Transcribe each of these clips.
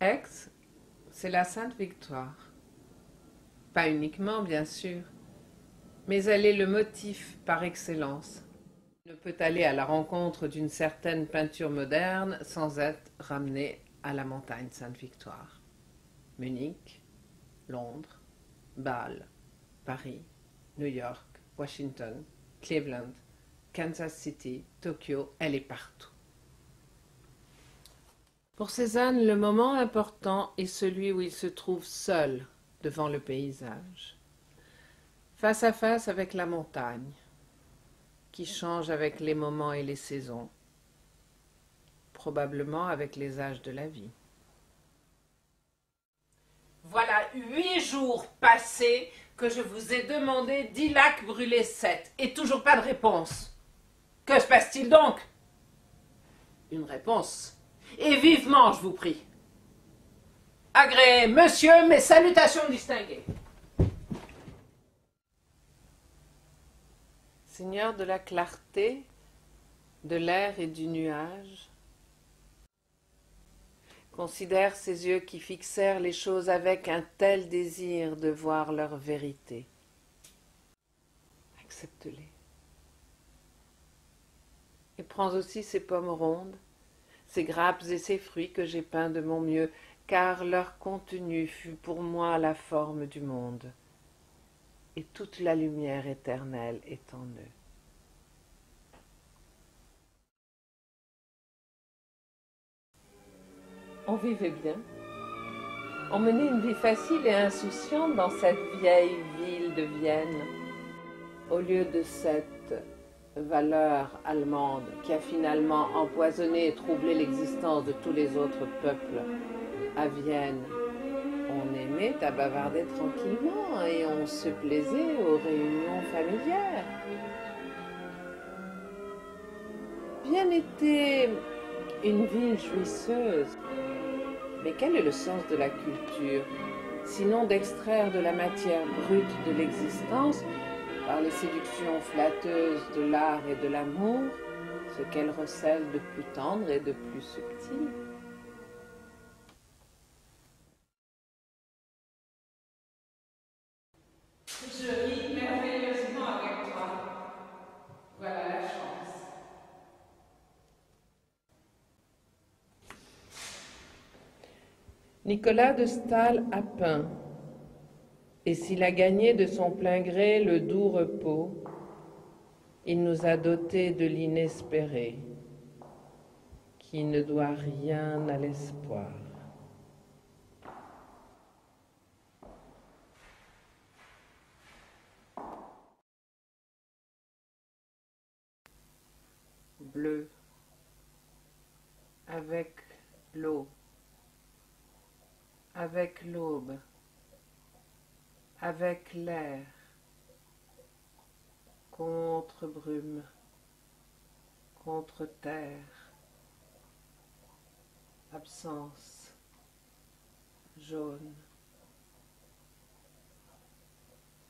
Aix, c'est la Sainte Victoire. Pas uniquement, bien sûr, mais elle est le motif par excellence. On ne peut aller à la rencontre d'une certaine peinture moderne sans être ramené à la montagne Sainte-Victoire. Munich, Londres, Bâle, Paris, New York, Washington, Cleveland, Kansas City, Tokyo, elle est partout. Pour Cézanne, le moment important est celui où il se trouve seul devant le paysage, face à face avec la montagne, qui change avec les moments et les saisons, probablement avec les âges de la vie. Voilà 8 jours passés que je vous ai demandé 10 lacs brûlés 7 et toujours pas de réponse. Que se passe-t-il donc? Une réponse. Et vivement, je vous prie. Agréez, monsieur, mes salutations distinguées. Seigneur de la clarté, de l'air et du nuage, considère ces yeux qui fixèrent les choses avec un tel désir de voir leur vérité. Accepte-les. Et prends aussi ces pommes rondes, ces grappes et ces fruits que j'ai peints de mon mieux, car leur contenu fut pour moi la forme du monde, et toute la lumière éternelle est en eux. On vivait bien. On menait une vie facile et insouciante dans cette vieille ville de Vienne, au lieu de cette valeur allemande qui a finalement empoisonné et troublé l'existence de tous les autres peuples. À Vienne, on aimait à bavarder tranquillement et on se plaisait aux réunions familières. Vienne était une ville jouisseuse. Mais quel est le sens de la culture, sinon d'extraire de la matière brute de l'existence, par les séductions flatteuses de l'art et de l'amour, ce qu'elle recèle de plus tendre et de plus subtil? Je ris merveilleusement avec toi. Voilà la chance. Nicolas de Staël a peint, et s'il a gagné de son plein gré le doux repos, il nous a dotés de l'inespéré, qui ne doit rien à l'espoir. Bleu, avec l'eau, avec l'aube, avec l'air, contre brume, contre terre, absence, jaune.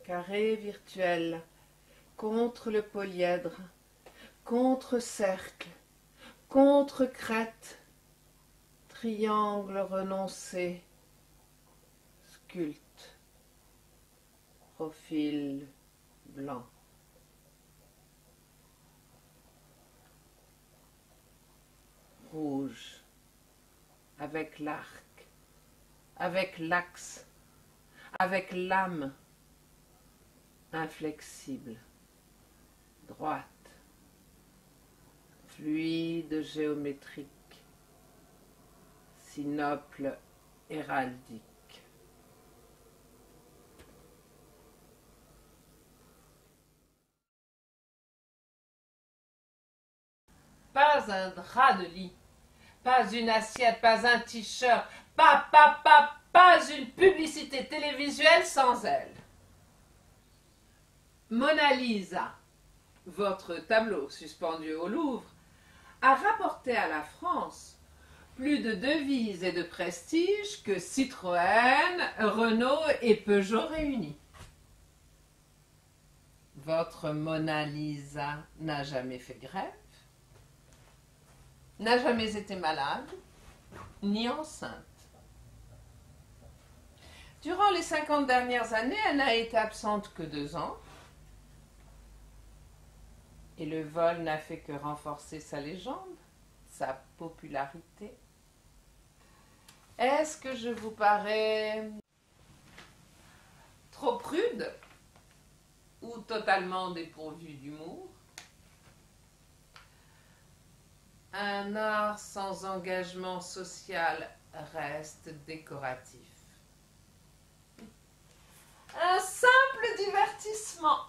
Carré virtuel, contre le polyèdre, contre cercle, contre crête, triangle renoncé, sculpte, profil blanc. Rouge, avec l'arc, avec l'axe, avec l'âme, inflexible, droite, fluide géométrique, sinople héraldique. Pas un drap de lit, pas une assiette, pas un t-shirt, pas une publicité télévisuelle sans elle. Mona Lisa, votre tableau suspendu au Louvre, a rapporté à la France plus de devises et de prestige que Citroën, Renault et Peugeot réunis. Votre Mona Lisa n'a jamais fait grève, n'a jamais été malade, ni enceinte. Durant les 50 dernières années, elle n'a été absente que 2 ans. Et le vol n'a fait que renforcer sa légende, sa popularité. Est-ce que je vous parais trop prude ou totalement dépourvue d'humour? Un art sans engagement social reste décoratif. Un simple divertissement.